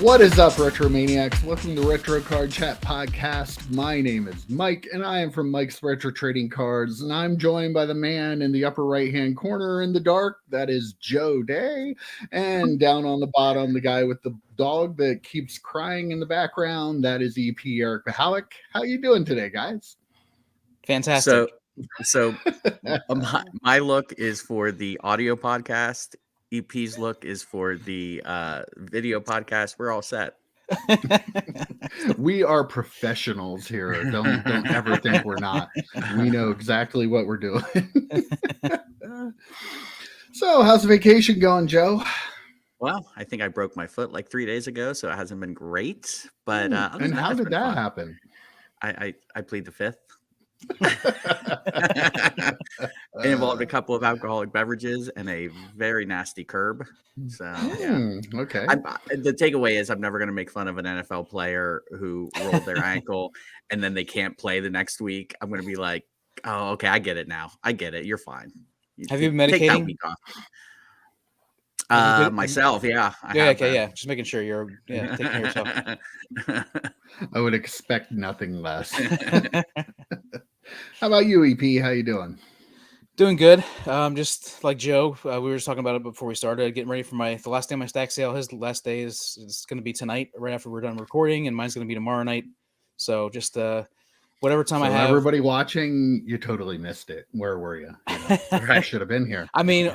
What is up, Retro Maniacs? Welcome to Retro Card Chat Podcast. My name is Mike, and I am from Mike's Retro Trading Cards, and I'm joined by the man in the upper right-hand corner in the dark. That is Joe Day. And down on the bottom, the guy with the dog that keeps crying in the background, that is EP Eric Bahalik. How you doing today, guys? Fantastic. So my look is for the audio podcast. EP's look is for the video podcast. We're all set. We are professionals here. Don't ever think we're not. We know exactly what we're doing. So, how's the vacation going, Joe? Well, I think I broke my foot like 3 days ago, so it hasn't been great. But and how did that happen? I plead the fifth. It involved a couple of alcoholic beverages and a very nasty curb. So yeah, okay. The takeaway is I'm never going to make fun of an NFL player who rolled their ankle and then they can't play the next week. I'm going to be like, oh, okay, I get it now. I get it. You're fine. Have you been medicating? Take that week off. Myself, yeah. Yeah. Just making sure you're taking care of yourself. I would expect nothing less. How about you, EP? How you doing? Doing good. Just like Joe, we were just talking about it before we started. Getting ready for the last day of my stack sale. His last day is going to be tonight, right after we're done recording, and mine's going to be tomorrow night. So just whatever time I have. Everybody watching, you totally missed it. Where were you? I should have been here. I mean,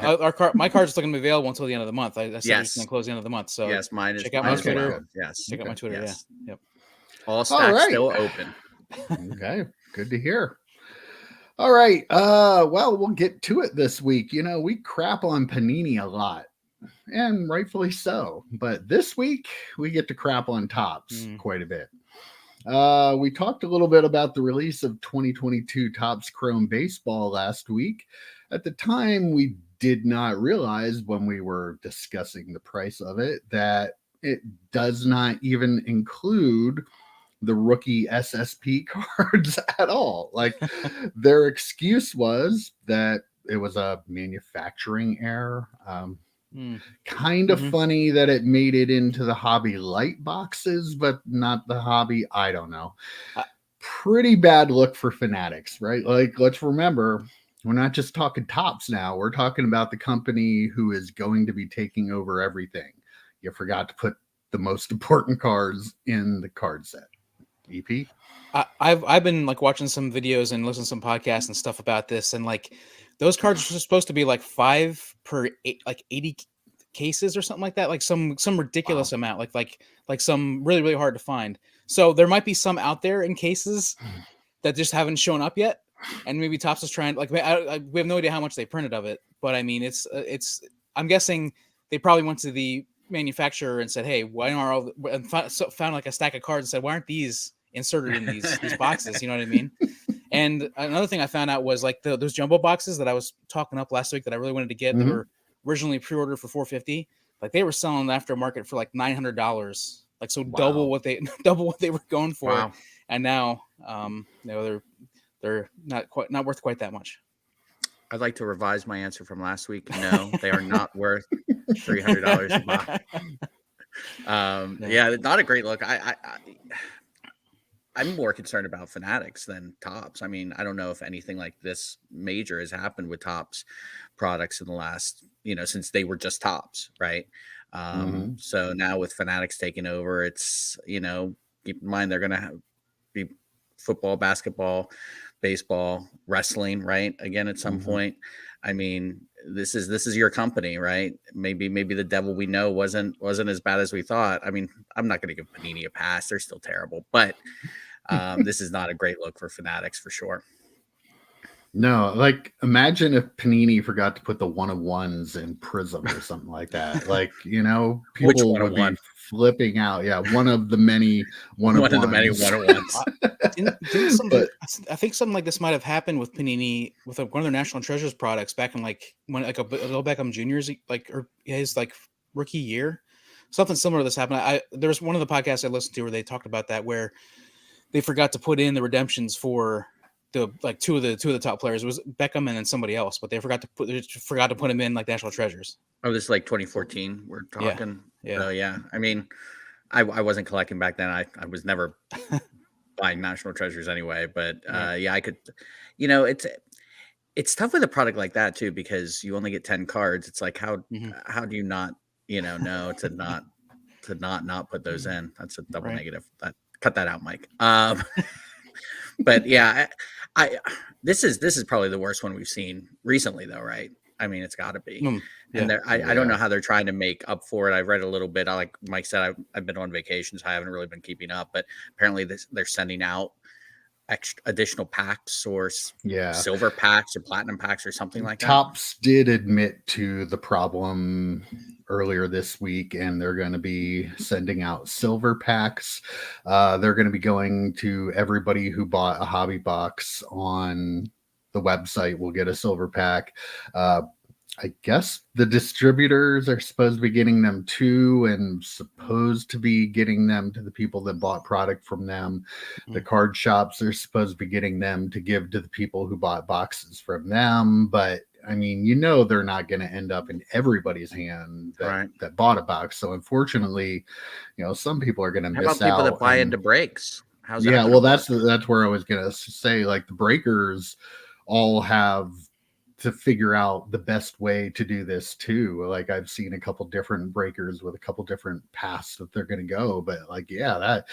my card's still going to be available until the end of the month. I said it's going to close the end of the month. So yes, mine is. Check out my Twitter. Well. Yes, check out my Twitter. Yes. Yeah. Yep. All stacks still open. Okay, good to hear. All right. Well, we'll get to it this week. We crap on Panini a lot, and rightfully so. But this week, we get to crap on Topps quite a bit. We talked a little bit about the release of 2022 Topps Chrome Baseball last week. At the time, we did not realize when we were discussing the price of it that it does not even include the rookie SSP cards at all. Like, their excuse was that it was a manufacturing error. Kind of funny that it made it into the hobby light boxes, but not the hobby. I don't know. Pretty bad look for Fanatics, right? Like, let's remember, we're not just talking Topps now. We're talking about the company who is going to be taking over everything. You forgot to put the most important cards in the card set. EP? I've been like watching some videos and listening to some podcasts and stuff about this, and like those cards are supposed to be like 5 per 80 cases or something like that, like some ridiculous amount, like some really, really hard to find. So there might be some out there in cases that just haven't shown up yet, and maybe Topps is trying. Like we have no idea how much they printed of it, but I mean it's. I'm guessing they probably went to the manufacturer and said, "Hey, why aren't all?" And found like a stack of cards and said, "Why aren't these inserted in these boxes?" You know what I mean? And another thing I found out was like those jumbo boxes that I was talking up last week that I really wanted to get that were originally pre-ordered for $450. Like they were selling aftermarket for like $900, like so double what they were going for. Wow. And now they're not worth quite that much. I'd like to revise my answer from last week. No, they are not worth $300 a box. Yeah, not a great look. I'm more concerned about Fanatics than Topps. I mean, I don't know if anything like this major has happened with Topps products in the last, since they were just Topps, right? So now with Fanatics taking over, it's, keep in mind they're going to be football, basketball, baseball, wrestling, right? Again, at some point. I mean, this is your company, right? Maybe the devil we know wasn't as bad as we thought. I mean, I'm not going to give Panini a pass; they're still terrible, but this is not a great look for Fanatics for sure. No, like imagine if Panini forgot to put the 1-of-1s in Prism or something like that. Like, people would be flipping out. Yeah, one of the many 1-of-1s. I think something like this might have happened with Panini with one of their National Treasures products back in when Odell Beckham Jr.'s his rookie year. Something similar to this happened. There was one of the podcasts I listened to where they talked about that, where they forgot to put in the redemptions for the two of the top players. It was Beckham and then somebody else, but they forgot to put them in like National Treasures. Oh, this is like 2014 we're talking. Yeah. So yeah, I mean, I wasn't collecting back then. I was never buying National Treasures anyway. But yeah, I could. You know, it's tough with a product like that too, because you only get 10 cards. It's like how do you not know to not put those in? That's a double negative. Cut that out, Mike. But yeah, this is probably the worst one we've seen recently, though, right? I mean, it's got to be. And I don't know how they're trying to make up for it. I've read a little bit. Like Mike said, I've been on vacation, so I haven't really been keeping up. But apparently, they're sending out additional packs or silver packs or platinum packs or something like that. Topps did admit to the problem earlier this week, and they're going to be sending out silver packs. They're going to be going to everybody who bought a hobby box on the website will get a silver pack. I guess the distributors are supposed to be getting them too, and supposed to be getting them to the people that bought product from them. The card shops are supposed to be getting them to give to the people who bought boxes from them. But I mean, they're not going to end up in everybody's hand that bought a box. So unfortunately, some people are going to miss out. How about people that buy into breaks? How's that? Yeah, well, that's where I was going to say, like, the breakers all have to figure out the best way to do this too. Like, I've seen a couple different breakers with a couple different paths that they're going to go, but like, a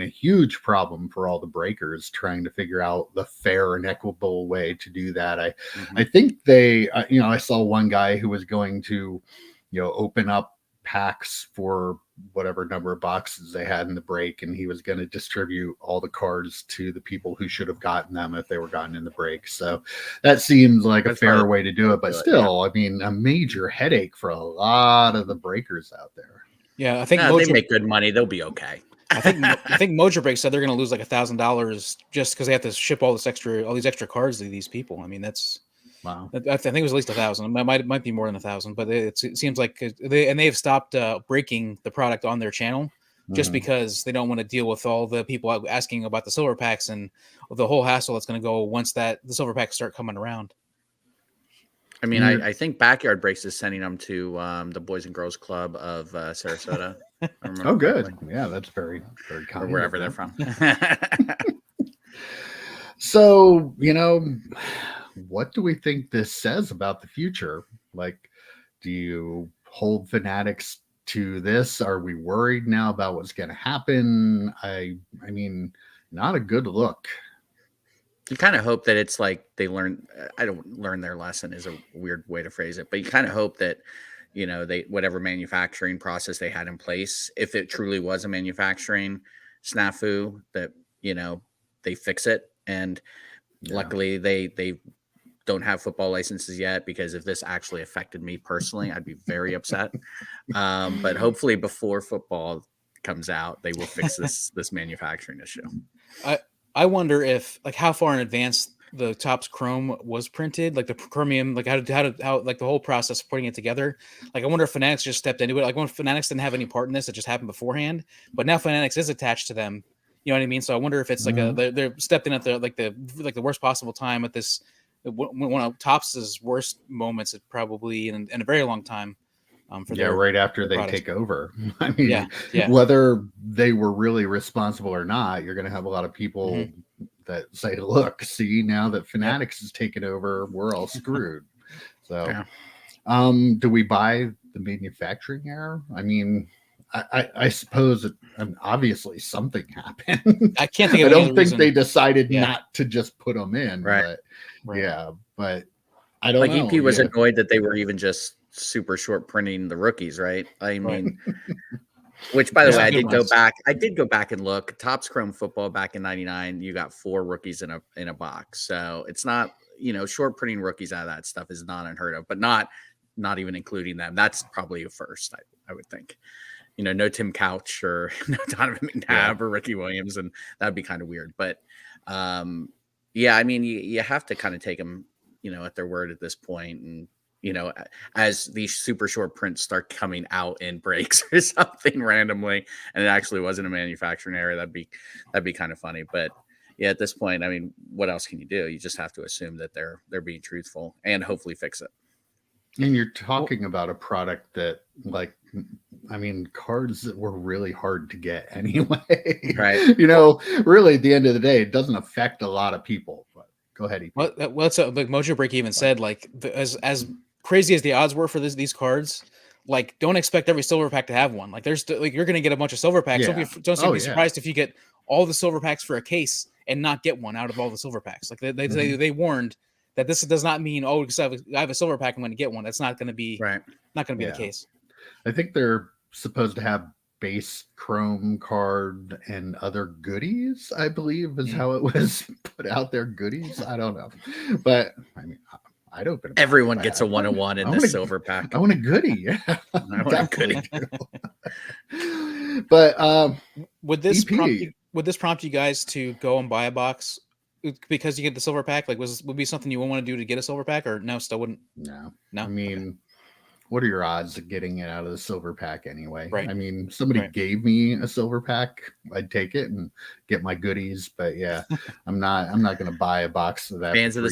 huge problem for all the breakers trying to figure out the fair and equitable way to do that. I think they, I saw one guy who was going to, open up packs for whatever number of boxes they had in the break, and he was going to distribute all the cards to the people who should have gotten them if they were gotten in the break. So that seems like a fair way to do it, but still, I mean, a major headache for a lot of the breakers out there. Yeah, I think they make good money. They'll be okay. I think Mojo Break said they're going to lose like $1,000 just because they have to ship all these extra cards to these people. I mean, that's wow. I think it was at least 1,000. It might be more than 1,000, but it seems like they have stopped breaking the product on their channel just because they don't want to deal with all the people asking about the silver packs and the whole hassle that's going to go once the silver packs start coming around. I mean, I think Backyard Breaks is sending them to the Boys and Girls Club of Sarasota. Oh, good. Correctly. Yeah, that's very, very kind. Or wherever they're from. So, what do we think this says about the future? Like, do you hold Fanatics to this? Are we worried now about what's going to happen? I mean, not a good look. You kind of hope that it's like they learn. I don't learn their lesson is a weird way to phrase it, but you kind of hope that, they whatever manufacturing process they had in place, if it truly was a manufacturing snafu, that, they fix it. And luckily they don't have football licenses yet, because if this actually affected me personally, I'd be very upset. But hopefully before football comes out, they will fix this manufacturing issue. I wonder if, like, how far in advance the Topps Chrome was printed, like the Chromium, like how like the whole process of putting it together. Like, I wonder if Fanatics just stepped into it. Like, when Fanatics didn't have any part in this, it just happened beforehand. But now Fanatics is attached to them. You know what I mean? So I wonder if it's like they're stepped in at the worst possible time at this, one of Topps' worst moments, probably in a very long time. Right after they take over. I mean, whether they were really responsible or not, you're going to have a lot of people that say, "Look, see, now that Fanatics is taken over, we're all screwed." So, do we buy the manufacturing error? I mean, I suppose obviously something happened. I can't think of. I don't think they decided not to just put them in, but I don't know. EP was annoyed that they were even just super short printing the rookies, right? I mean, which, by the way, I did go back and look. Topps Chrome Football back in '99, you got 4 rookies in a box. So it's not, short printing rookies out of that stuff is not unheard of, but not even including them. That's probably a first, I would think. No Tim Couch or no Donovan McNabb or Ricky Williams, and that'd be kind of weird. But I mean, you have to kind of take them, at their word at this point. And as these super short prints start coming out in breaks or something randomly, and it actually wasn't a manufacturing error, that'd be kind of funny. But yeah, at this point, I mean, what else can you do? You just have to assume that they're being truthful and hopefully fix it. And you're talking about a product that, like, I mean, cards that were really hard to get anyway. Right. Really, at the end of the day, it doesn't affect a lot of people. But go ahead, EP. Well, so like Mojo Break even said, like as crazy as the odds were for these cards, like don't expect every silver pack to have one. Like there's like you're gonna get a bunch of silver packs. Yeah. Don't be surprised if you get all the silver packs for a case and not get one out of all the silver packs. Like they warned that this does not mean because I have a silver pack I'm going to get one. That's not going to be the case. I think they're supposed to have base chrome card and other goodies, I believe is how it was put out there. Goodies, I don't know, but I mean, I'd open it. Everyone gets a 101 in the silver pack. I want a goodie. Yeah, I want a goodie. But would this prompt you guys to go and buy a box because you get the silver pack? Like, would be something you would want to do to get a silver pack, or no? Still wouldn't. No. I mean, what are your odds of getting it out of the silver pack anyway? Right. I mean, somebody gave me a silver pack, I'd take it and get my goodies. But yeah, I'm not going to buy a box of that. Fans of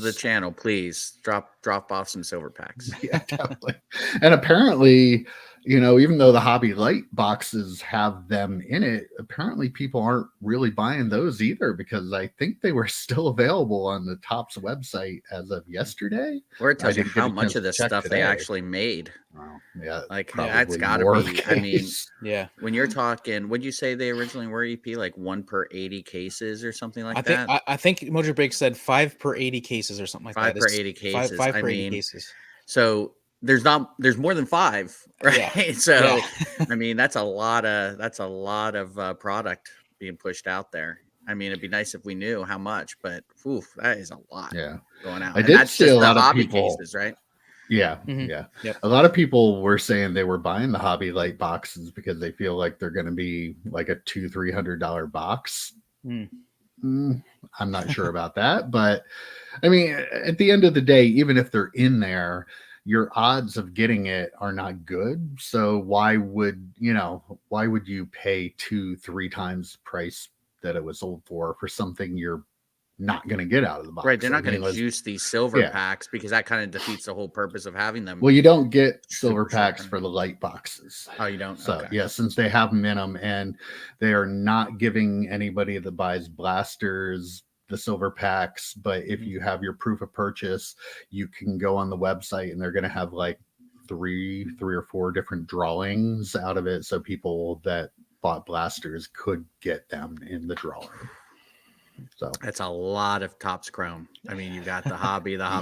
the channel, please drop off some silver packs. Yeah, definitely. And apparently, even though the Hobby Light boxes have them in it, apparently people aren't really buying those either, because I think they were still available on the Topps website as of yesterday. Or it tells you how much of this stuff they actually made. Wow. Yeah, like that's got to be. I mean, yeah. When you're talking, would you say they originally were EP like 1 per 80 cases or something like that? I think Mojo Break said 5 per 80 cases or something like that. 5 per 80 cases. 5 per 80 cases. So there's more than 5, right? Yeah. So I mean, that's a lot of product being pushed out there. I mean, it'd be nice if we knew how much, but that is a lot going out. I did see a lot of people, cases, right? Yeah. Mm-hmm. Yeah. Yep. A lot of people were saying they were buying the Hobby Light boxes because they feel like they're going to be like a $200-300 box. I'm not sure about that, but I mean, at the end of the day, even if they're in there, your odds of getting it are not good. So why would you pay 2-3 times the price that it was sold for something you're not going to get out of the box? Right. They're not going to juice these silver packs, because that kind of defeats the whole purpose of having them. Well, you don't get silver packs for the light boxes. Oh, you don't? So yeah, since they have them in them, and they are not giving anybody that buys blasters the silver packs. But if you have your proof of purchase, you can go on the website and they're going to have like three or 4 different drawings out of it. So people that bought blasters could get them in the drawing. So that's a lot of Topps Chrome. I mean, you got the Hobby Light.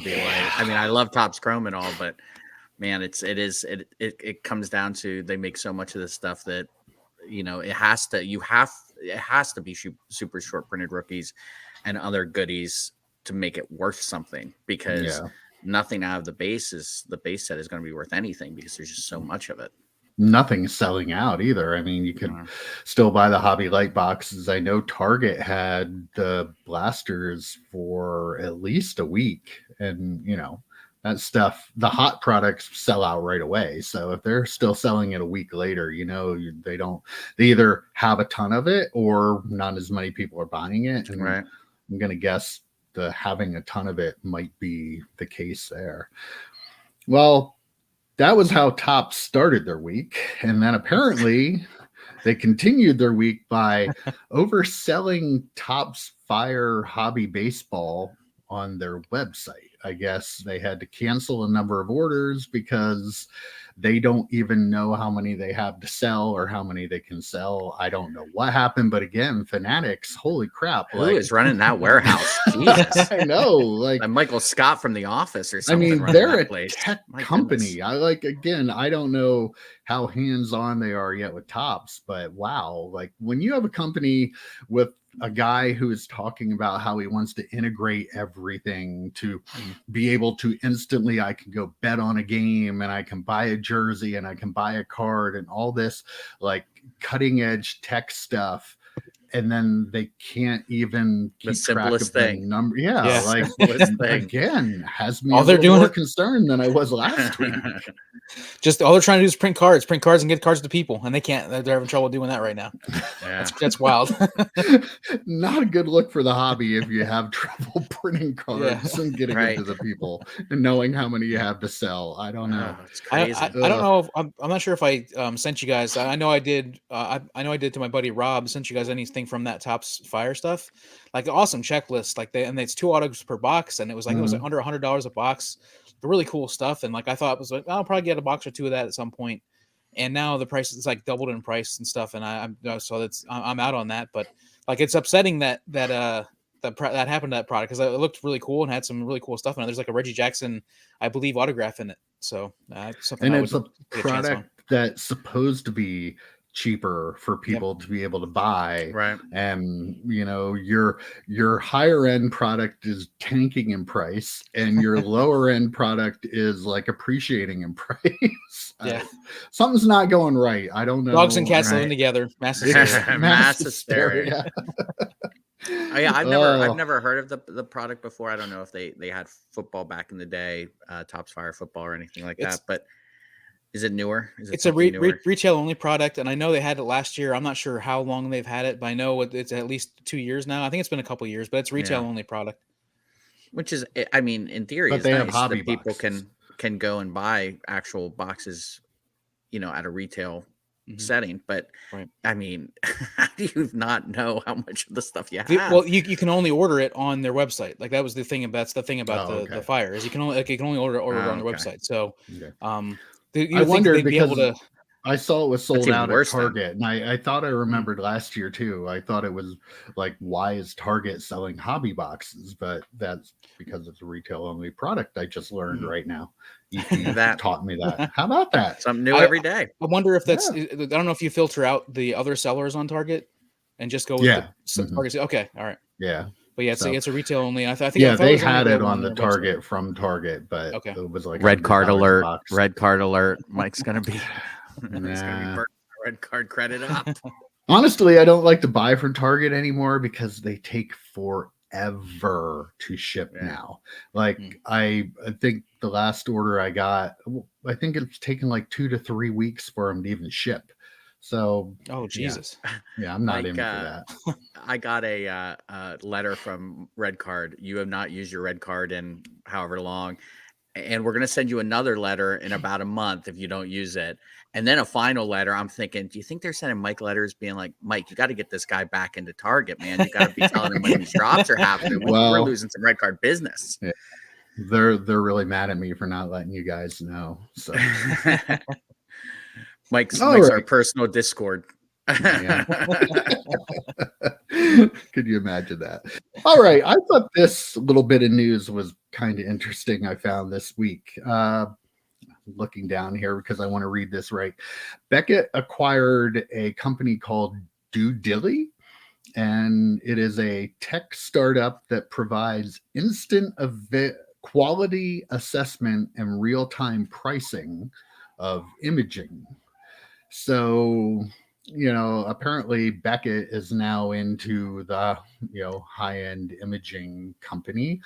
I mean, I love Topps Chrome and all, but man, it comes down to they make so much of this stuff that it has to be super short printed rookies and other goodies to make it worth something, because nothing out of the base set is going to be worth anything, because there's just so much of it. Nothing's selling out either. I mean, you can still buy the Hobby Light boxes. I know Target had the blasters for at least a week, and that stuff, the hot products sell out right away. So if they're still selling it a week later, they either have a ton of it or not as many people are buying it. And I'm going to guess the having a ton of it might be the case there. Well, that was how Topps started their week. And then apparently they continued their week by overselling Topps Fire Hobby Baseball on their website. I guess they had to cancel a number of orders because they don't even know how many they have to sell or how many they can sell. I don't know what happened, but again, Fanatics, holy crap. Who is running that warehouse? Jesus. I know. Like Michael Scott from The Office or something. I mean, they're a tech company. I don't know how hands-on they are yet with Topps, but wow. Like when you have a company with a guy who is talking about how he wants to integrate everything to be able to instantly, I can go bet on a game and I can buy a jersey and I can buy a card and all this like cutting edge tech stuff. and then they can't even The keep track of simplest the thing. number. Yeah, Yeah. like Simplest thing. again, has me All a they're little doing more it- concerned than I was last week. Just all they're trying to do is print cards and get cards to people, and they can't. They're having trouble doing that right now. Yeah. That's wild. Not a good look for the hobby if you have trouble printing cards and getting Right. them to the people and knowing how many you have to sell. I don't know. Oh, it's I crazy. don't know if I'm not sure if I sent you guys. I know I did. I know I did to my buddy Rob. Sent you guys anything from that Topps Fire stuff? Like awesome checklist. Like it's 2 autos per box, and it was like under $100 a box. Really cool stuff. And like I thought it was like I'll probably get a box or two of that at some point. And now the price is like doubled in price and stuff. And I'm out on that. But like it's upsetting that happened to that product because it looked really cool and had some really cool stuff in it. There's like a Reggie Jackson, I believe, autograph in it. So something. And it's a product that's supposed to be cheaper for people to be able to buy, right? And your higher end product is tanking in price, and your lower end product is like appreciating in price. Yeah, something's not going right. I don't know. Dogs and cats living together. Mass hysteria. Yeah, I've never heard of the product before. I don't know if they had football back in the day, Topps Fire football or anything like that. But is it newer? It's a retail only product, and I know they had it last year. I'm not sure how long they've had it, but I know it's at least 2 years now. I think it's been a couple of years, but it's retail only product. Which is, I mean, in theory, but it's they nice have hobby that people boxes. can go and buy actual boxes, at a retail setting. But I mean, how do you not know how much of the stuff you have? Well, you can only order it on their website. Like that was the thing. That's the thing about the Fire is you can only order it on their website. So, I wondered because I saw it was sold out at Target, and I thought I remembered last year too. I thought it was like, why is Target selling hobby boxes? But that's because it's a retail only product. I just learned right now. That taught me that. How about that? Something new every day. I wonder if that's. I don't know if you filter out the other sellers on Target and just go with the Target. Okay, all right. Yeah. But yeah, it's a retail only. I think they had it on the Target from Target, but it was like red card alert. Box. Red card alert. Mike's gonna be red card credit up. Honestly, I don't like to buy from Target anymore because they take forever to ship now. Like I think the last order I got, I think it's taken like 2 to 3 weeks for them to even ship. So, Jesus. Yeah, I'm not in for that. I got a letter from Red Card. You have not used your Red Card in however long, and we're going to send you another letter in about a month if you don't use it. And then a final letter. I'm thinking, do you think they're sending Mike letters being like, Mike, you got to get this guy back into Target, man. You got to be telling him when these drops are happening. We're losing some Red Card business. Yeah. They're really mad at me for not letting you guys know. So. Mike's our personal Discord. Yeah. Could you imagine that? All right. I thought this little bit of news was kind of interesting. I found this week. Looking down here because I want to read this right. Beckett acquired a company called DoDilly, and it is a tech startup that provides instant quality assessment and real-time pricing of imaging. So, apparently Beckett is now into the, high-end imaging company.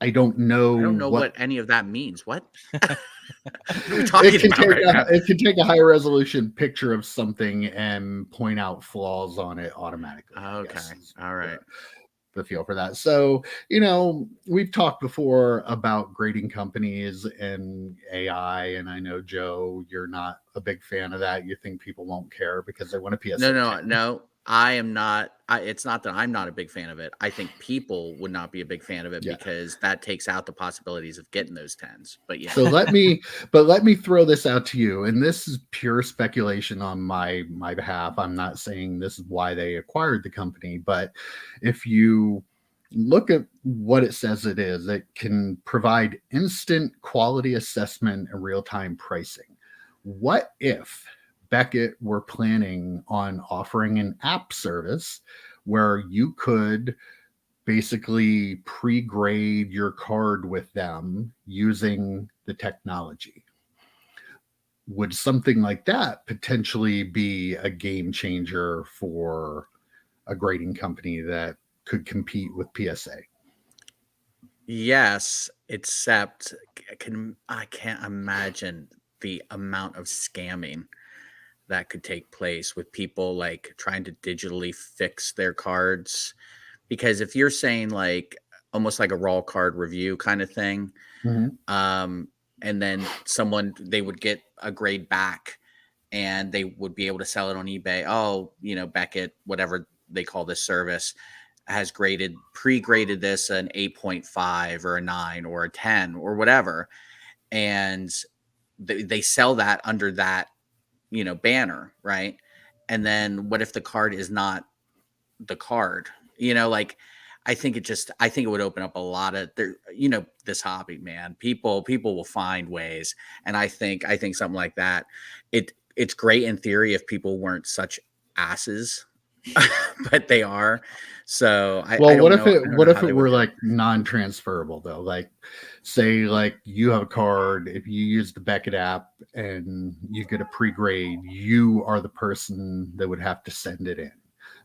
I don't know what any of that means. What? It can take a high resolution picture of something and point out flaws on it automatically. Okay. All right. The feel for that. So, we've talked before about grading companies and AI, and I know, Joe, you're not a big fan of that. You think people won't care because they want a PSA. No. I am not. It's not that I'm not a big fan of it. I think people would not be a big fan of it because that takes out the possibilities of getting those 10s. But yeah. So let me throw this out to you, and this is pure speculation on my behalf. I'm not saying this is why they acquired the company, but if you look at what it says it can provide instant quality assessment and real-time pricing. What if Beckett were planning on offering an app service where you could basically pre-grade your card with them using the technology? would something like that potentially be a game changer for a grading company that could compete with PSA? Yes, except I can't imagine the amount of scamming that could take place with people like trying to digitally fix their cards. Because if you're saying like almost like a raw card review kind of thing, Mm-hmm. and then they would get a grade back and they would be able to sell it on eBay. Oh, Beckett, whatever they call this service, has pre-graded this an 8.5 or a 9 or a 10 or whatever. And they sell that under that, banner, right? And then what if the card is not the card? Like I think it would open up a lot of this hobby, man. People will find ways. And I think something like that, it's great in theory if people weren't such asses, but they are. So I Well, don't know. I don't what know if how it they would were do it. like non-transferable though? Like, say, like you have a card. If you use the Beckett app and you get a pre-grade, you are the person that would have to send it in.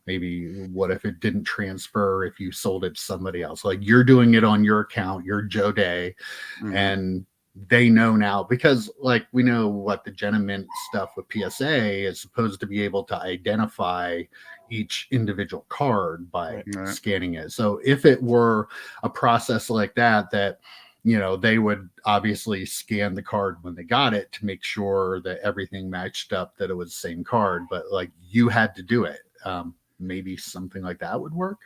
Maybe what if it didn't transfer if you sold it to somebody else? Like you're doing it on your account, you're Joe Day, Mhm. and they know now because like we know what the Genamint stuff with PSA is supposed to be able to identify each individual card by Right. scanning it. So if it were a process like that they would obviously scan the card when they got it to make sure that everything matched up, that it was the same card, but like you had to do it. Maybe something like that would work.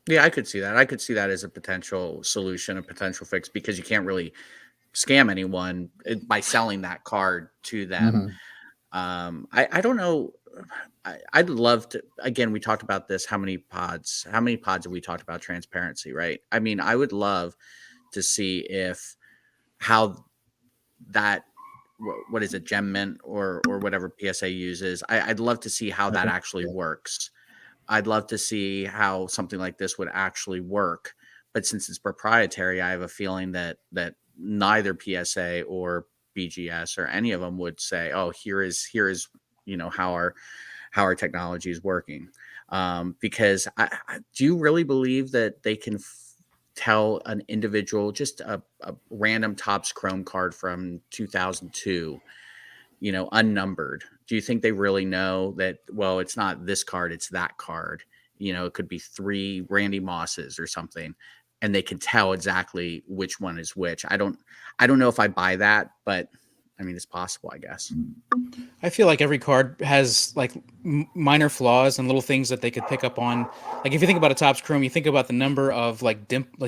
Yeah, I could see that. I could see that as a potential solution, a potential fix, because you can't really scam anyone by selling that card to them. Mm-hmm. I don't know. I'd love to. Again, we talked about this. How many pods? How many pods have we talked about transparency? Right. I mean, I would love to see if how that what is it, Gem Mint or whatever PSA uses. I'd love to see how that actually works. I'd love to see how something like this would actually work. But since it's proprietary, I have a feeling that neither PSA or BGS or any of them would say, "Oh, here is how our technology is working." Because do you really believe that they can tell an individual, just a random Topps Chrome card from 2002, unnumbered? Do you think they really know that, well, it's not this card, it's that card? It could be 3 Randy Mosses or something, and they can tell exactly which one is which. I don't know if I buy that, but I mean, it's possible, I guess. I feel like every card has like minor flaws and little things that they could pick up on. Like if you think about a Topps Chrome, you think about the number of like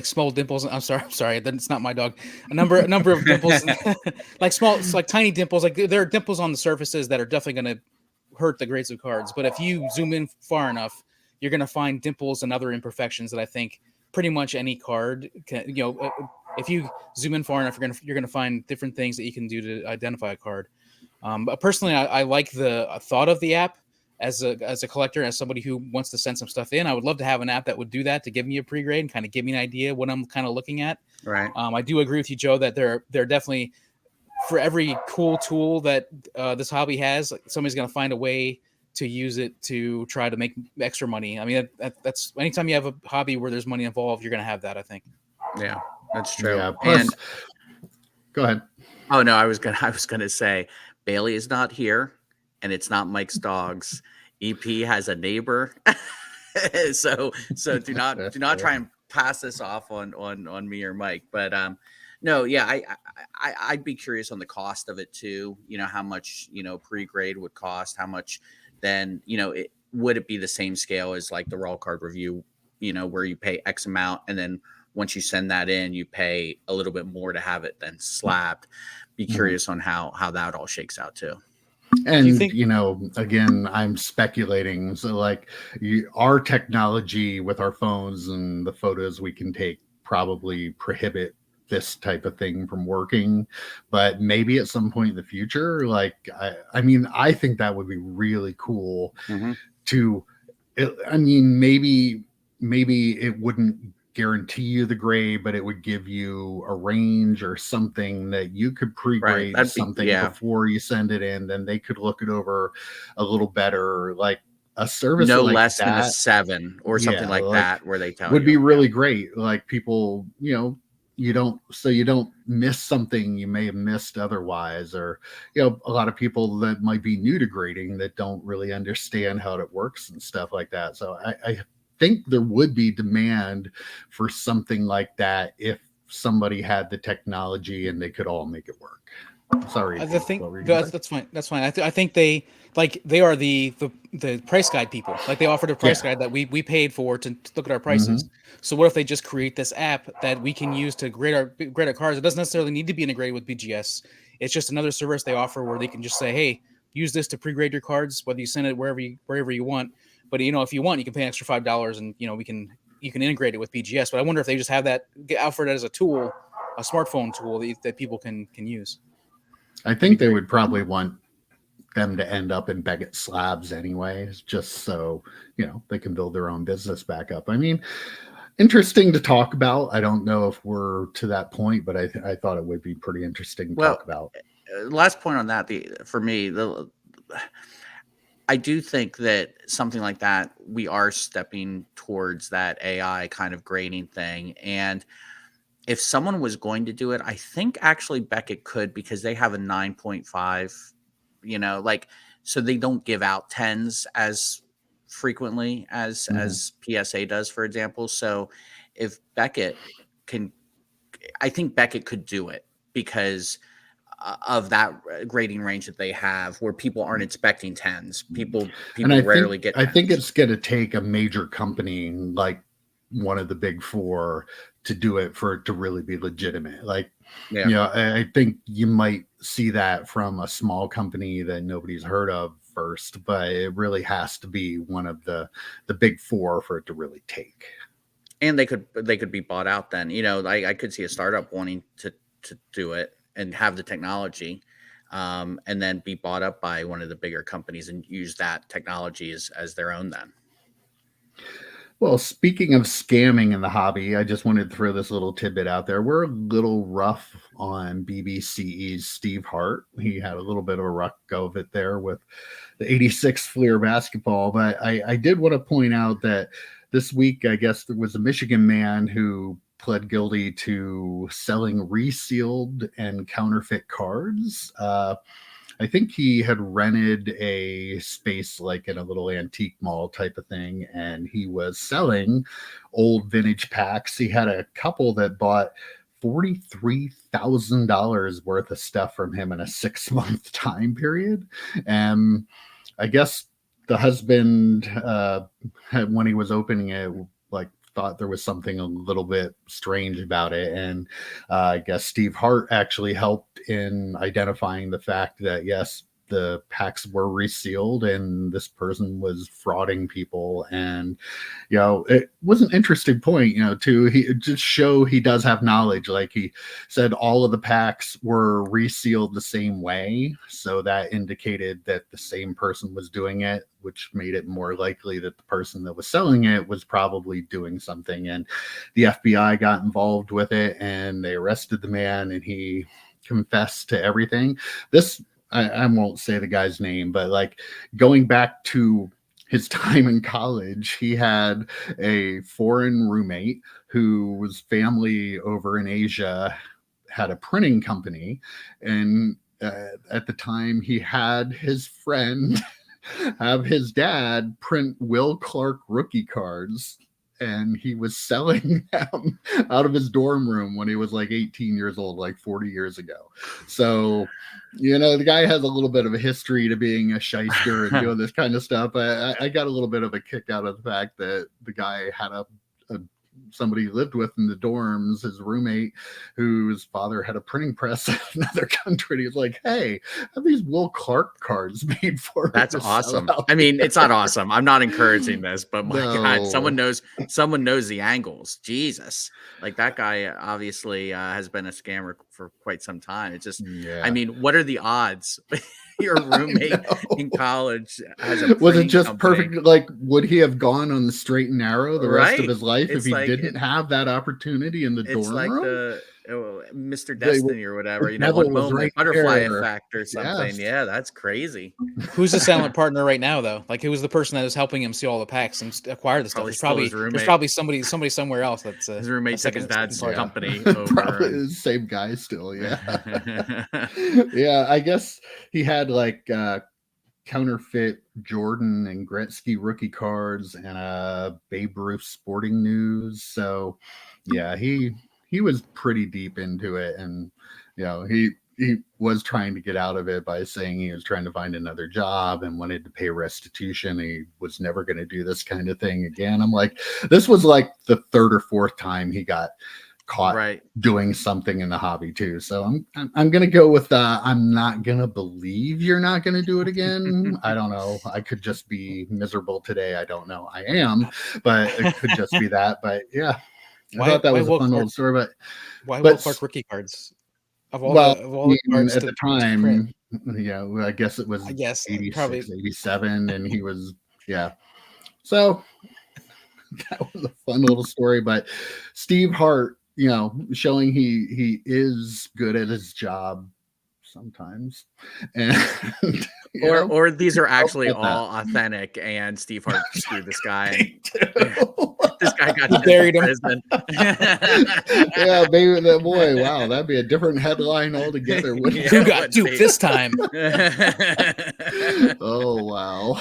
small dimples. I'm sorry, that's not my dog. A number of dimples, like small, it's like tiny dimples. Like there are dimples on the surfaces that are definitely going to hurt the grades of cards. But if you zoom in far enough, you're going to find dimples and other imperfections that I think pretty much any card can. If you zoom in far enough, you're gonna find different things that you can do to identify a card. But personally, I like the thought of the app as a collector, as somebody who wants to send some stuff in. I would love to have an app that would do that, to give me a pre-grade and kind of give me an idea what I'm kind of looking at. Right. I do agree with you, Joe, that they're definitely, for every cool tool that this hobby has, somebody's going to find a way to use it to try to make extra money. I mean, that's anytime you have a hobby where there's money involved, you're going to have that, I think. Yeah, that's true. Yeah. Plus, go ahead. Oh no, I was gonna say Bailey is not here, and it's not Mike's dogs. EP has a neighbor, so do not try and pass this off on me or Mike. But no, yeah, I'd be curious on the cost of it too. How much pre-grade would cost, how much then would it be the same scale as like the raw card review, where you pay X amount and then once you send that in, you pay a little bit more to have it then slabbed. Be curious on how that all shakes out too. And again, I'm speculating. So, like, our technology with our phones and the photos we can take probably prohibit this type of thing from working. But maybe at some point in the future, like, I mean, I think that would be really cool to. I mean, maybe it wouldn't guarantee you the grade, but it would give you a range or something that you could pre-grade That'd be- something yeah. before you send it in. Then they could look it over a little better. Like a service no like less than a that, 7 or something like that, where they tell would you be really great. Like people, you don't miss something you may have missed otherwise, or a lot of people that might be new to grading that don't really understand how it works and stuff like that. So I think there would be demand for something like that if somebody had the technology and they could all make it work. Sorry, The thing, what were you gonna say? that's fine. That's fine. I think they are the price guide people. Like they offered a price guide that we paid for to look at our prices. So what if they just create this app that we can use to grade our cars? It doesn't necessarily need to be integrated with BGS. It's just another service they offer where they can just say, hey, use this to pre-grade your cards, whether you send it wherever you want. But if you want, you can pay an extra $5, and you can integrate it with BGS. But I wonder if they just have that offered as a tool, a smartphone tool that people can use. I think they would probably want them to end up in Beckett slabs anyways, just so they can build their own business back up. I mean, interesting to talk about. I don't know if we're to that point, but I thought it would be pretty interesting to talk about. Last point on that, for me, I do think that something like that, we are stepping towards that AI kind of grading thing. And if someone was going to do it, I think actually Beckett could, because they have a 9.5, so they don't give out 10s as frequently as PSA does, for example. So if Beckett can, I think Beckett could do it because of that grading range that they have, where people aren't expecting 10s. People rarely get 10s. I think it's going to take a major company like one of the big four to do it for it to really be legitimate. Like, I think you might see that from a small company that nobody's heard of first, but it really has to be one of the big four for it to really take. And they could be bought out then. I could see a startup wanting to do it and have the technology, and then be bought up by one of the bigger companies and use that technology as their own then. Well, speaking of scamming in the hobby, I just wanted to throw this little tidbit out there. We're a little rough on BBCE's Steve Hart. He had a little bit of a rough go of it there with the 86 Fleer basketball. But I did want to point out that this week, I guess there was a Michigan man who pled guilty to selling resealed and counterfeit cards. I think he had rented a space like in a little antique mall type of thing, and he was selling old vintage packs. He had a couple that bought $43,000 worth of stuff from him in a 6-month time period. And I guess the husband, when he was opening it, thought there was something a little bit strange about it. And I guess Steve Hart actually helped in identifying the fact that, yes, the packs were resealed and this person was frauding people. And, it was an interesting point, to just show he does have knowledge. Like he said, all of the packs were resealed the same way. So that indicated that the same person was doing it, which made it more likely that the person that was selling it was probably doing something. And the FBI got involved with it and they arrested the man and he confessed to everything. I won't say the guy's name, but going back to his time in college, he had a foreign roommate whose family over in Asia had a printing company. And at the time, he had his friend have his dad print Will Clark rookie cards, and he was selling them out of his dorm room when he was 18 years old, 40 years ago. So, the guy has a little bit of a history to being a shyster and doing this kind of stuff. I got a little bit of a kick out of the fact that the guy had somebody he lived with in the dorms, his roommate, whose father had a printing press in another country. He's like, hey, have these Will Clark cards made for me? That's awesome. I mean, it's not awesome. I'm not encouraging this, but my God, someone knows the angles. Jesus. That guy obviously has been a scammer for quite some time. It's just, Yeah. I mean, what are the odds? Your roommate in college has a was it printing just company. perfect? Like, would he have gone on the straight and narrow the rest of Right. his life if It's he like didn't have that opportunity in the it's dorm like room? the Mr. They Destiny or whatever, you know, devil one was right moment, butterfly there. effect or something. Yes. Yeah, that's crazy. Who's the silent partner right now, though? Like, who was the person that was helping him see all the packs and acquire the stuff? Probably still his There's roommate. probably somebody somewhere else that's His roommate took his dad's party. company Probably over. the same guy still. Yeah. Yeah. I guess he had like counterfeit Jordan and Gretzky rookie cards and Babe Ruth Sporting News. So yeah, he was pretty deep into it, and you know, he was trying to get out of it by saying he was trying to find another job and wanted to pay restitution. He was never going to do this kind of thing again. I'm like, this was like the third or fourth time he got caught doing something in the hobby too. So I'm gonna go with I'm not gonna believe you're not gonna do it again. I don't know. I could just be miserable today. I don't know. I am, but it could just be that. But yeah, I thought that was a fun little story. But why Will Clark rookie cards? Of all the cards at the time, yeah, I guess it was 86, probably 87, and he was So that was a fun little story. But Steve Hart, you know, showing he is good at his job sometimes, and or these are actually all authentic, and Steve Hart screwed this guy. This guy got buried him. Yeah, maybe that boy. Wow, that'd be a different headline altogether. Who got duped this time? Oh wow.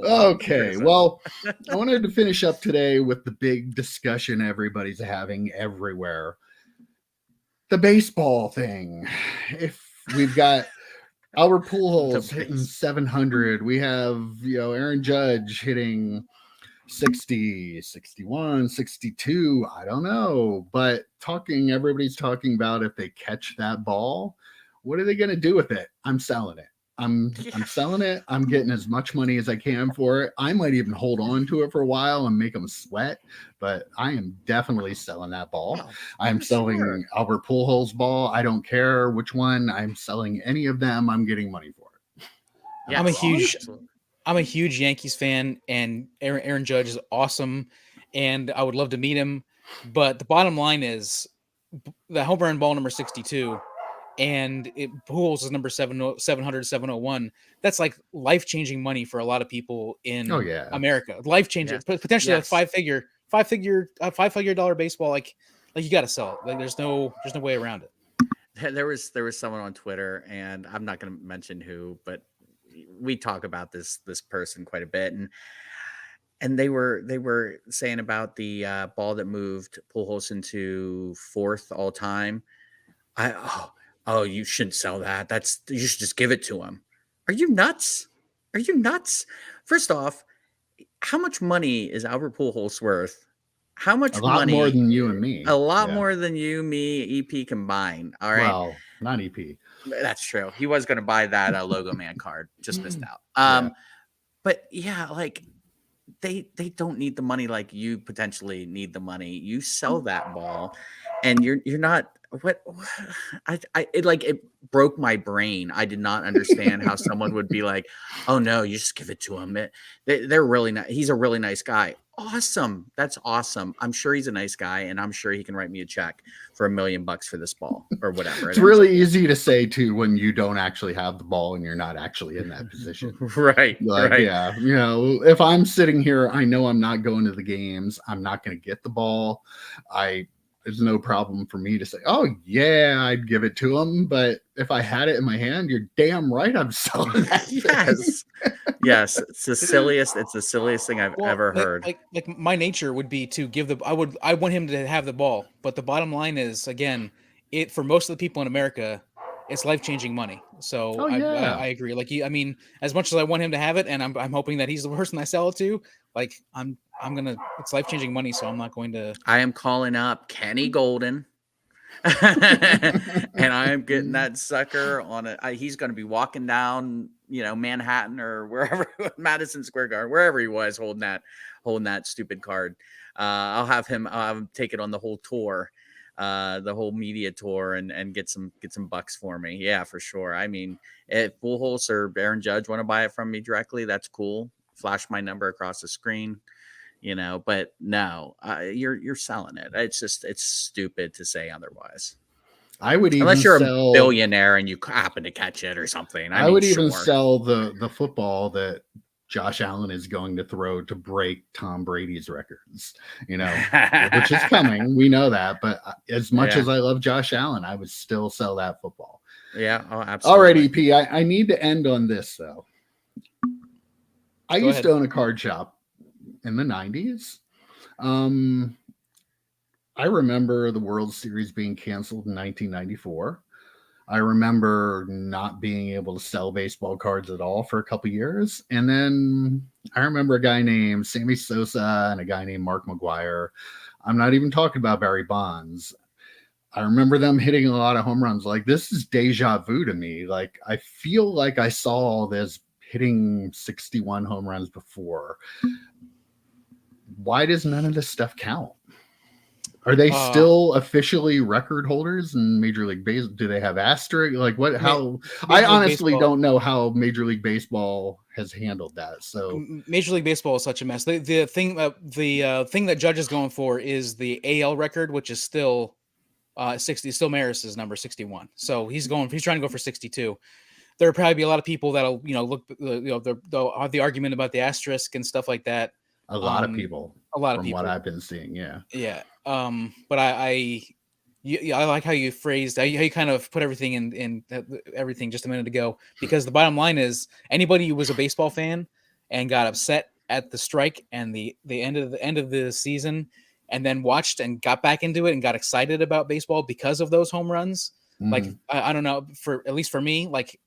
Okay, well, I wanted to finish up today with the big discussion everybody's having everywhere. The baseball thing. If we've got Albert Pujols hitting 700, we have, you know, Aaron Judge hitting 60, 61, 62, I don't know. But everybody's talking about if they catch that ball, what are they going to do with it? I'm selling it. I'm selling it. I'm getting as much money as I can for it. I might even hold on to it for a while and make them sweat, but I am definitely selling that ball. I'm selling Albert Pujols ball. I don't care which one. I'm selling any of them. I'm getting money for it. Yeah, I'm a huge Yankees fan, and Aaron Judge is awesome, and I would love to meet him. But the bottom line is the home run ball number 62. And Pujols is number 700, 701. That's like life-changing money for a lot of people in America. Life-changing, potentially like $5-figure dollar baseball. Like you got to sell it. Like there's no way around it. There was someone on Twitter, and I'm not going to mention who, but we talk about this person quite a bit, and they were saying about the ball that moved Pujols into fourth all time. Oh, you shouldn't sell that. You should just give it to him. Are you nuts? Are you nuts? First off, how much money is Albert Pujols worth? How much money? A lot more than you and me. A lot more than you, me, EP combined. All right. Well, not EP. That's true. He was going to buy that Logo Man card. Just missed out. But yeah, like they don't need the money like you potentially need the money. You sell that ball, and you're not. It broke my brain. I did not understand how someone would be like, oh no, you just give it to him. They're really nice. He's a really nice guy. Awesome. That's awesome. I'm sure he's a nice guy, and I'm sure he can write me a check for $1 million for this ball or whatever. It's really easy to say too when you don't actually have the ball and you're not actually in that position. Right. Yeah. You know, if I'm sitting here, I know I'm not going to the games. I'm not going to get the ball. There's no problem for me to say, oh, yeah, I'd give it to him. But if I had it in my hand, you're damn right I'm selling that. Yes. It's the silliest thing I've ever heard. Like my nature would be to give I want him to have the ball. But the bottom line is, again, for most of the people in America, it's life-changing money. So I agree. Like, I mean, as much as I want him to have it, and I'm hoping that he's the person I sell it to, like it's life-changing money, so I'm not going to. I am calling up Kenny Golden, and I am getting that sucker on it. He's going to be walking down, Manhattan or wherever, Madison Square Garden, wherever he was holding that stupid card. I'll have him take it on the whole tour. the whole media tour and get some bucks for me. Yeah, for sure. I mean, if Pujols or Aaron Judge want to buy it from me directly, that's cool. Flash my number across the screen, but no, you're selling it. It's stupid to say otherwise. I would even Unless you're a sell billionaire and you happen to catch it or something. I would even sure. sell the football that Josh Allen is going to throw to break Tom Brady's records, which is coming. We know that. But as much as I love Josh Allen, I would still sell that football. Yeah, oh, absolutely. Alrighty, P. I need to end on this, though. I used to own a card shop in the 90s. I remember the World Series being canceled in 1994. I remember not being able to sell baseball cards at all for a couple years. And then I remember a guy named Sammy Sosa and a guy named Mark McGwire. I'm not even talking about Barry Bonds. I remember them hitting a lot of home runs. Like, this is deja vu to me. Like, I feel like I saw all this hitting 61 home runs before. Why does none of this stuff count? Are they still officially record holders in Major League Baseball? Do they have asterisk? Like, what? How? I honestly don't know how Major League Baseball has handled that. So Major League Baseball is such a mess. The thing that Judge is going for is the AL record, which is still 60. Still Maris's number 61. So he's trying to go for 62. There'll probably be a lot of people that'll look they'll have the argument about the asterisk and stuff like that. A lot of people. From what I've been seeing, yeah. But I like how you phrased, how you kind of put everything in everything just a minute ago, because the bottom line is anybody who was a baseball fan and got upset at the strike and the end of the season, and then watched and got back into it and got excited about baseball because of those home runs. Like, I don't know, at least for me, like,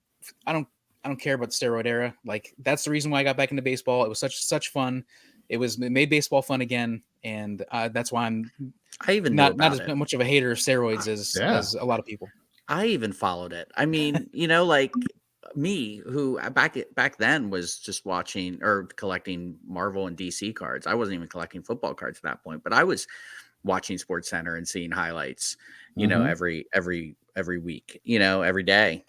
I don't care about the steroid era. Like, that's the reason why I got back into baseball. It was such fun. It made baseball fun again, and that's why I even not as much of a hater of steroids as a lot of people. I even followed it. I mean, like me, who back then was just watching or collecting Marvel and DC cards. I wasn't even collecting football cards at that point, but I was watching Sports Center and seeing highlights, every week, every day,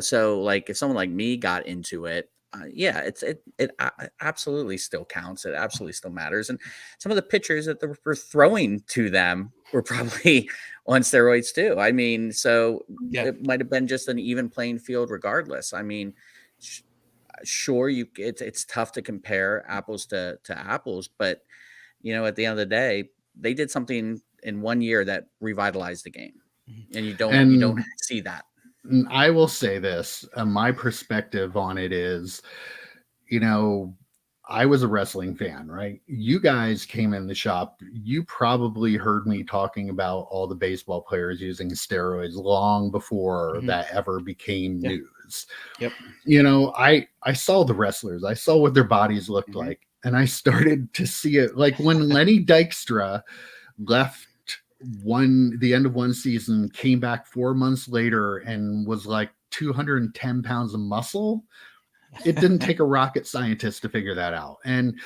So, like, if someone like me got into it, it absolutely still counts. It absolutely still matters. And some of the pitchers that were throwing to them were probably on steroids too. I mean, so it might have been just an even playing field regardless. I mean, sure, it's tough to compare apples to apples, but at the end of the day, they did something in 1 year that revitalized the game, and you don't see that. I will say this, my perspective on it is, I was a wrestling fan, right? You guys came in the shop. You probably heard me talking about all the baseball players using steroids long before that ever became news. Yep. I saw the wrestlers. I saw what their bodies looked like. And I started to see it. Like when Lenny Dykstra left the end of one season, came back 4 months later and was like 210 pounds of muscle. It didn't take a rocket scientist to figure that out. And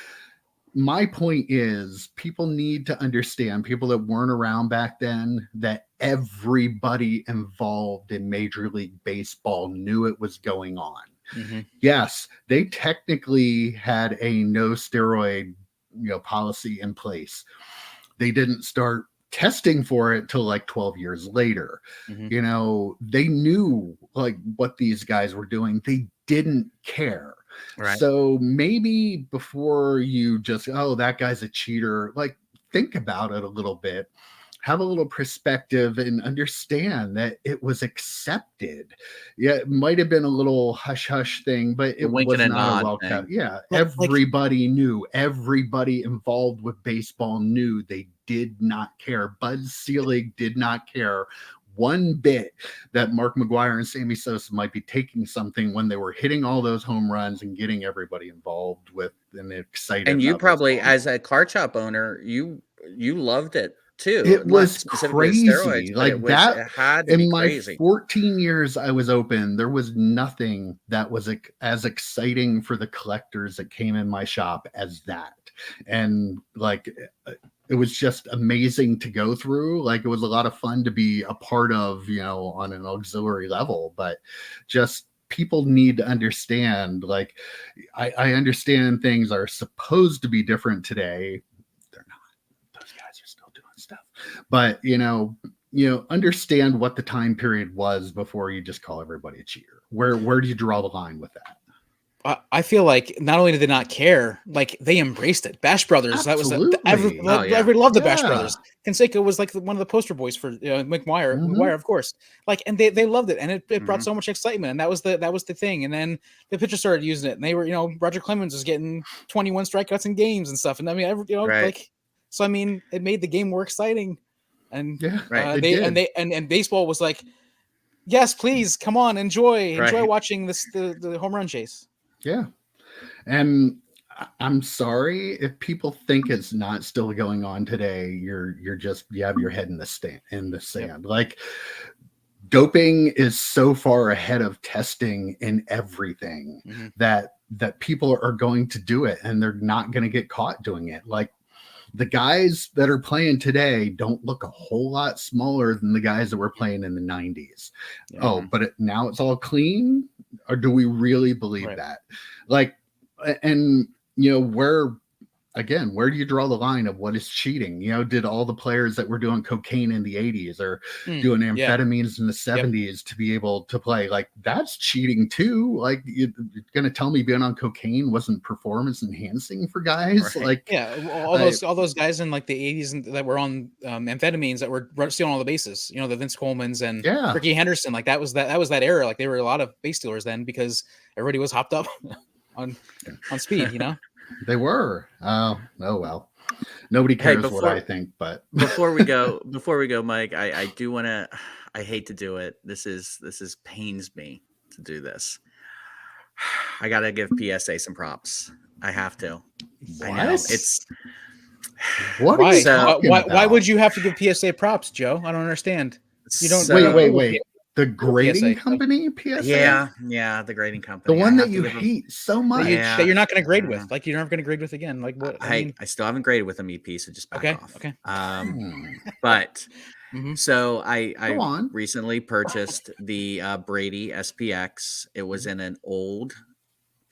my point is, people need to understand, people that weren't around back then, that everybody involved in Major League Baseball knew it was going on. Yes, they technically had a no steroid policy in place. They didn't start testing for it till like 12 years later. They knew like what these guys were doing. They didn't care. Right. So maybe before you just, that guy's a cheater, like, think about it a little bit, have a little perspective, and understand that it was accepted. Yeah, it might have been a little hush-hush thing, but it was not a well-kept. Yeah, everybody knew. Everybody involved with baseball knew. They did not care. Bud Selig did not care one bit that Mark McGwire and Sammy Sosa might be taking something when they were hitting all those home runs and getting everybody involved with and excited. And you probably, baseball. As a card shop owner, you loved it too. It was crazy. Steroids, like it that. It had to in be my crazy. 14 years I was open, there was nothing that was as exciting for the collectors that came in my shop as that. And like, it was just amazing to go through. Like, it was a lot of fun to be a part of, on an auxiliary level, but just people need to understand, like, I understand things are supposed to be different today. They're not. Those guys are still doing stuff, but understand what the time period was before you just call everybody a cheater. Where do you draw the line with that? I feel like not only did they not care, like they embraced it. Bash Brothers, Absolutely. everybody loved the Bash Brothers. Canseco was like one of the poster boys for McGuire, McGuire, of course. Like, and they loved it, and it brought so much excitement, and that was the thing. And then the pitchers started using it, and they were, Roger Clemens was getting 21 strikeouts in games and stuff. And I mean, like, so I mean, it made the game more exciting. And and baseball was like, yes, please, come on, enjoy watching the home run chase. Yeah. And I'm sorry if people think it's not still going on today. You have your head in the sand. Yep. Like, doping is so far ahead of testing in everything that people are going to do it, and they're not going to get caught doing it. Like, the guys that are playing today don't look a whole lot smaller than the guys that were playing in the 90s. Yeah. Oh, but now it's all clean? Or do we really believe that? Like, and, where do you draw the line of what is cheating? Did all the players that were doing cocaine in the 80s or doing amphetamines in the 70s to be able to play? Like, that's cheating too. Like, you're going to tell me being on cocaine wasn't performance enhancing for guys? Right. Like, all those guys in like the 80s that were on amphetamines that were stealing all the bases, the Vince Colemans and Ricky Henderson. Like, that was that era. Like, they were a lot of base stealers then because everybody was hopped up on speed, They were. Oh well. Nobody cares what I think, but before we go, Mike, I do want to. I hate to do it. This pains me to do this. I gotta give PSA some props. I have to. What? I know it's. What? Why would you have to give PSA props, Joe? I don't understand. You don't. Wait. The grading company, PSA? Yeah, the grading company. The one that you hate so much. That you're not going to grade with. Like, you're never going to grade with again. Like, what? I still haven't graded with them, EP, so just back off. Okay. But so I recently purchased the Brady SPX. It was in an old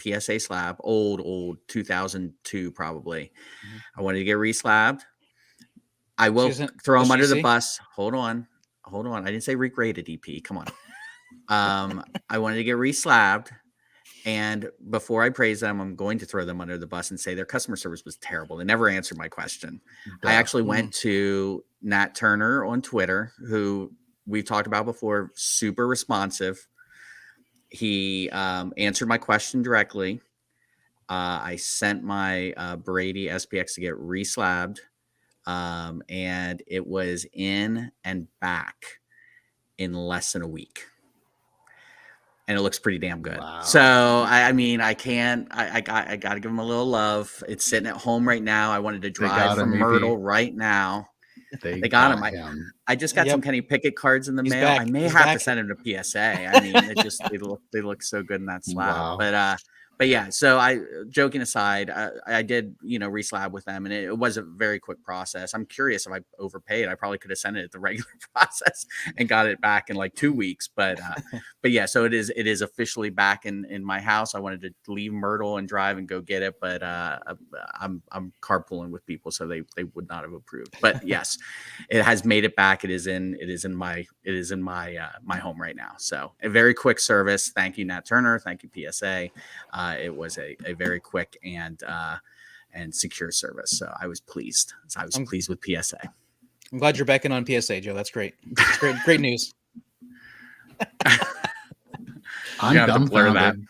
PSA slab, old 2002 probably. I wanted to get reslabbed. I will throw them under the bus. Hold on. I didn't say regraded, EP. Come on. I wanted to get reslabbed. And before I praise them, I'm going to throw them under the bus and say their customer service was terrible. They never answered my question. I actually went to Nat Turner on Twitter, who we've talked about before, super responsive. He answered my question directly. I sent my Brady SPX to get reslabbed. And it was in and back in less than a week. And it looks pretty damn good. Wow. So, I mean, I got to give him a little love. It's sitting at home right now. I wanted to drive from Myrtle right now. They got him. I just got some Kenny Pickett cards in the mail. Back. I may have to send him to PSA. I mean, they look so good in that slab. Wow. But yeah, so joking aside, I did, reslab with them, and it was a very quick process. I'm curious if I overpaid. I probably could have sent it at the regular process and got it back in like 2 weeks. But yeah, so it is officially back in my house. I wanted to leave Myrtle and drive and go get it, but I'm carpooling with people, so they would not have approved. But yes, it has made it back. It is in my home right now. So a very quick service. Thank you, Nat Turner. Thank you, PSA. It was a very quick and secure service. So I was pleased. I'm pleased with PSA. I'm glad you're backing on PSA, Joe. That's great. That's great news. I'm dumbfounded.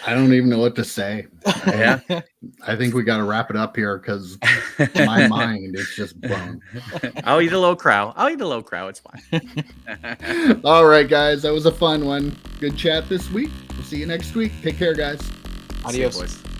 I don't even know what to say. Yeah. I think we got to wrap it up here because my mind is just blown. I'll eat a little crow. It's fine. All right, guys. That was a fun one. Good chat this week. We'll see you next week. Take care, guys. Adios. See you, boys.